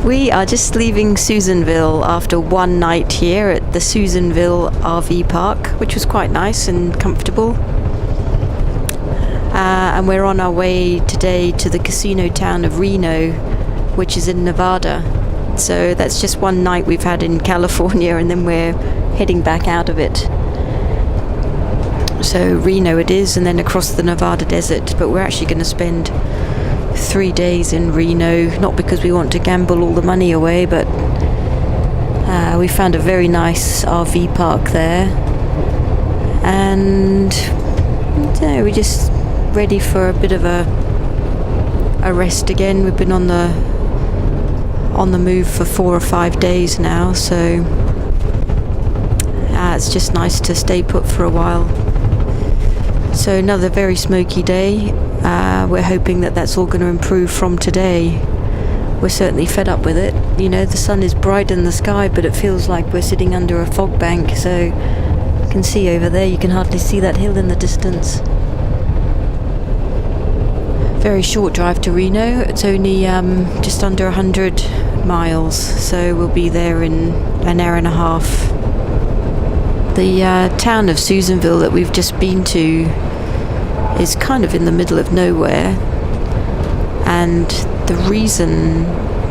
We are just leaving Susanville after one night here at the Susanville RV Park, which was quite nice and comfortable. And we're on our way today to the casino town of Reno, which is in Nevada. So that's just one night we've had in California, and then we're heading back out of it. So Reno it is, and then across the Nevada desert. But we're actually going to spend 3 days in Reno, not because we want to gamble all the money away, but we found a very nice RV park there, and we're just ready for a bit of a rest again. We've been on the move for 4 or 5 days now, so it's just nice to stay put for a while. So another very smoky day. We're hoping that that's all going to improve from today. We're certainly fed up with it. You know, the sun is bright in the sky, but it feels like we're sitting under a fog bank. So you can see over there, you can hardly see that hill in the distance. Very short drive to Reno. It's only just under 100 miles, so we'll be there in an hour and a half. The town of Susanville that we've just been to is kind of in the middle of nowhere, and the reason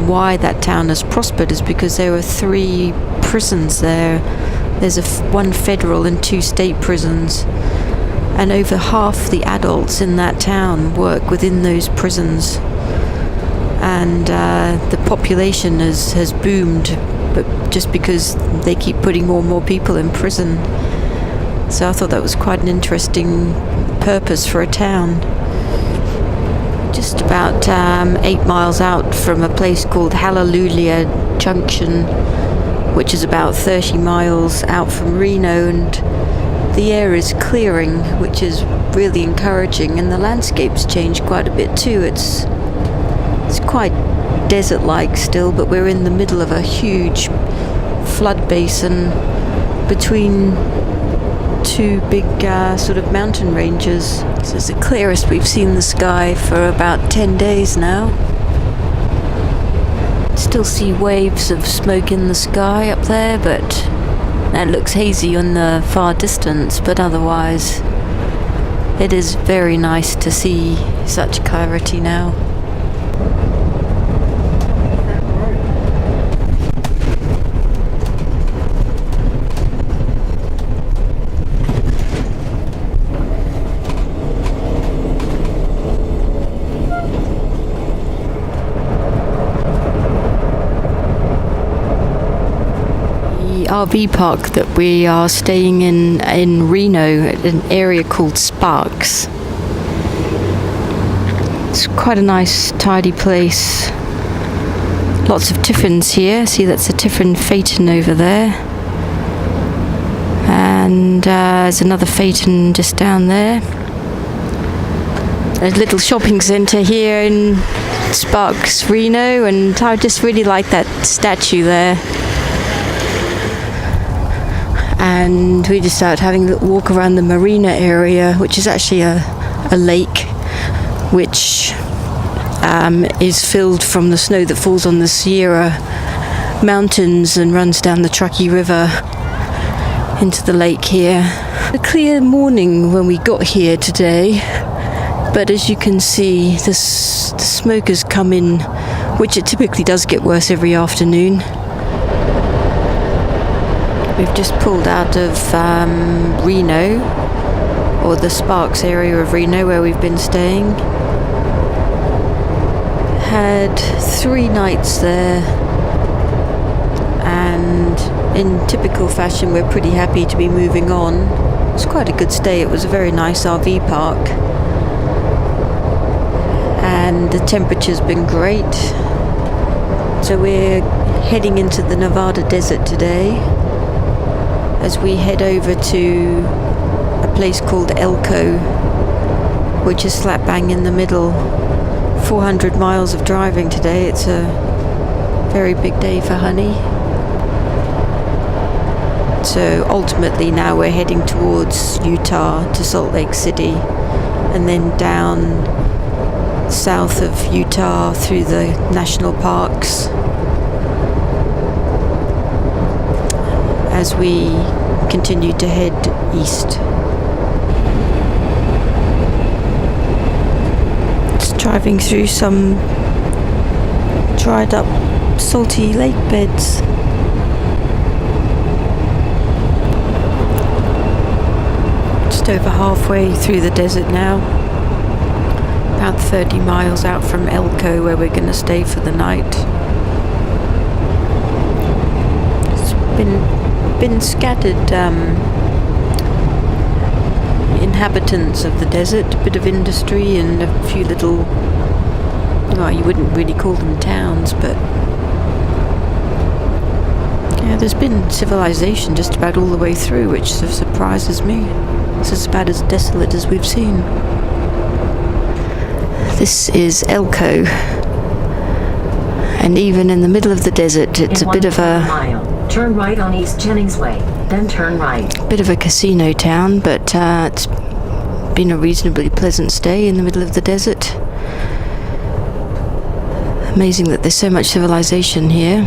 why that town has prospered is because there are 3 prisons there. There's one federal and 2 state prisons, and over half the adults in that town work within those prisons, and the population has boomed, but just because they keep putting more and more people in prison. So I thought that was quite an interesting purpose for a town. Just about 8 miles out from a place called Hallelujah Junction, which is about 30 miles out from Reno, and the air is clearing, which is really encouraging, and the landscape's changed quite a bit too. It's quite desert-like still, but we're in the middle of a huge flood basin between 2 big sort of mountain ranges. So it's the clearest we've seen the sky for about 10 days now. Still see waves of smoke in the sky up there, but it looks hazy on the far distance, but otherwise it is very nice to see such clarity now. RV park that we are staying in Reno, at an area called Sparks. It's quite a nice, tidy place. Lots of Tiffins here. See, that's a Tiffin Phaeton over there. And there's another Phaeton just down there. There's a little shopping centre here in Sparks, Reno, and I just really like that statue there. And we just started having a little walk around the marina area, which is actually a lake, which is filled from the snow that falls on the Sierra Mountains and runs down the Truckee River into the lake here. A clear morning when we got here today, but as you can see, the smoke has come in, which it typically does get worse every afternoon. We've just pulled out of Reno, or the Sparks area of Reno where we've been staying. Had 3 nights there, and in typical fashion we're pretty happy to be moving on. It was quite a good stay. It was a very nice RV park, and the temperature's been great. So we're heading into the Nevada desert today, as we head over to a place called Elko, which is slap bang in the middle. 400 miles of driving today. It's a very big day for honey. So ultimately now we're heading towards Utah to Salt Lake City, and then down south of Utah through the national parks as we continue to head east. Just driving through some dried up salty lake beds. Just over halfway through the desert now, about 30 miles out from Elko, where we're going to stay for the night. It's been scattered inhabitants of the desert, a bit of industry and a few little, well, you wouldn't really call them towns, but yeah, there's been civilization just about all the way through, which sort of surprises me. It's about as desolate as we've seen. This is Elko, and even in the middle of the desert, it's a bit of a mile. Turn right on East Jennings Way, then turn right. Bit of a casino town, but it's been a reasonably pleasant stay in the middle of the desert. Amazing that there's so much civilization here.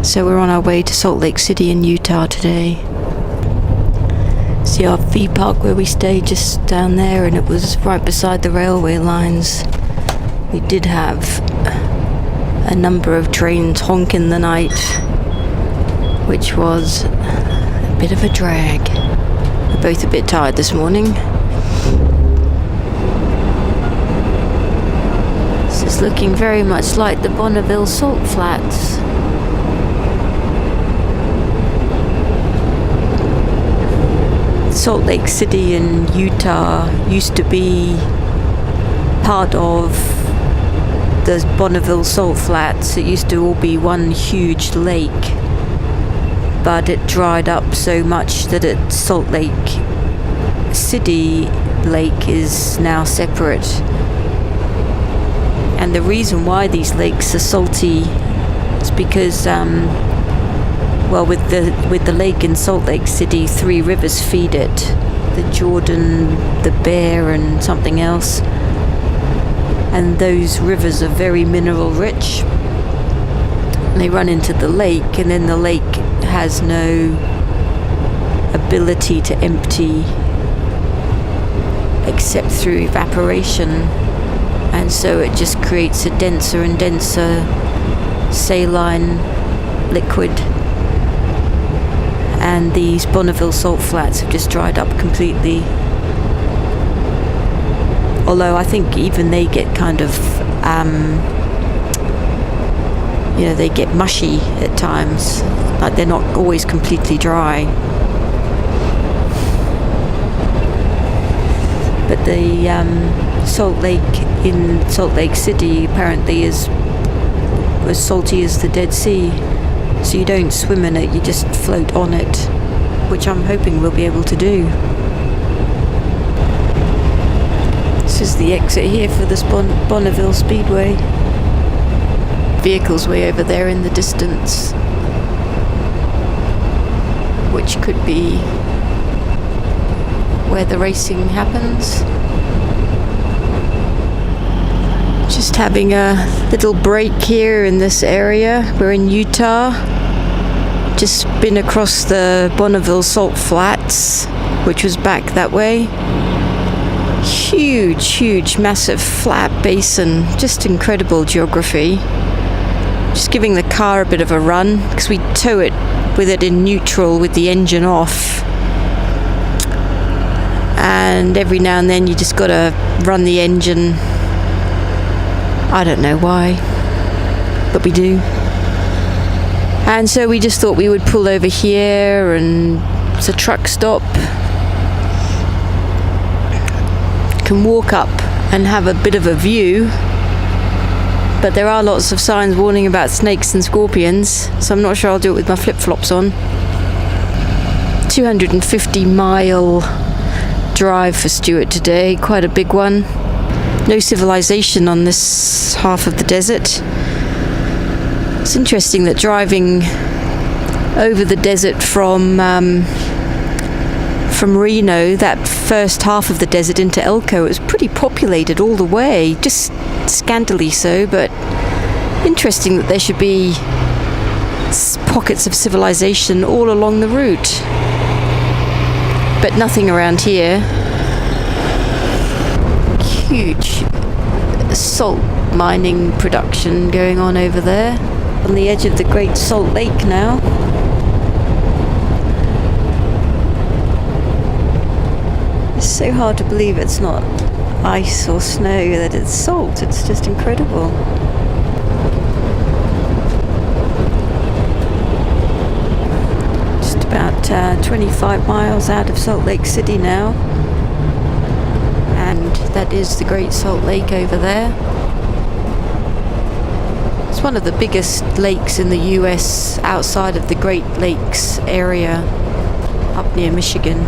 So we're on our way to Salt Lake City in Utah today. See our V park where we stayed just down there, and it was right beside the railway lines. We did have a number of trains honk in the night, which was a bit of a drag. We're both a bit tired this morning. This is looking very much like the Bonneville Salt Flats. Salt Lake City in Utah used to be part of the Bonneville Salt Flats. It used to all be one huge lake, but it dried up so much that Salt Lake City Lake is now separate. And the reason why these lakes are salty is because well, with the lake in Salt Lake City, 3 rivers feed it. The Jordan, the Bear, and something else. And those rivers are very mineral rich. They run into the lake, and then the lake has no ability to empty except through evaporation. And so it just creates a denser and denser saline liquid. And these Bonneville Salt Flats have just dried up completely. Although I think even they get kind of, they get mushy at times. Like they're not always completely dry. But the Salt Lake in Salt Lake City apparently is as salty as the Dead Sea. So you don't swim in it, you just float on it, which I'm hoping we'll be able to do. This is the exit here for this Bonneville Speedway. Vehicles way over there in the distance, which could be where the racing happens. Just having a little break here in this area. We're in Utah. Just been across the Bonneville Salt Flats, which was back that way. Huge, massive flat basin. Just incredible geography. Just giving the car a bit of a run, because we tow it with it in neutral with the engine off. And every now and then you just gotta run the engine. I don't know why, but we do. And so we just thought we would pull over here, and it's a truck stop. Can walk up and have a bit of a view, but there are lots of signs warning about snakes and scorpions, so I'm not sure I'll do it with my flip-flops on. 250-mile drive for Stuart today, quite a big one. No civilization on this half of the desert. It's interesting that driving over the desert from Reno, that first half of the desert into Elko, it was pretty populated all the way, just scantily so, but interesting that there should be pockets of civilization all along the route. But nothing around here. Huge salt mining production going on over there. On the edge of the Great Salt Lake now. It's so hard to believe it's not ice or snow, that it's salt. It's just incredible. Just about 25 miles out of Salt Lake City now. And that is the Great Salt Lake over there. It's one of the biggest lakes in the US outside of the Great Lakes area up near Michigan.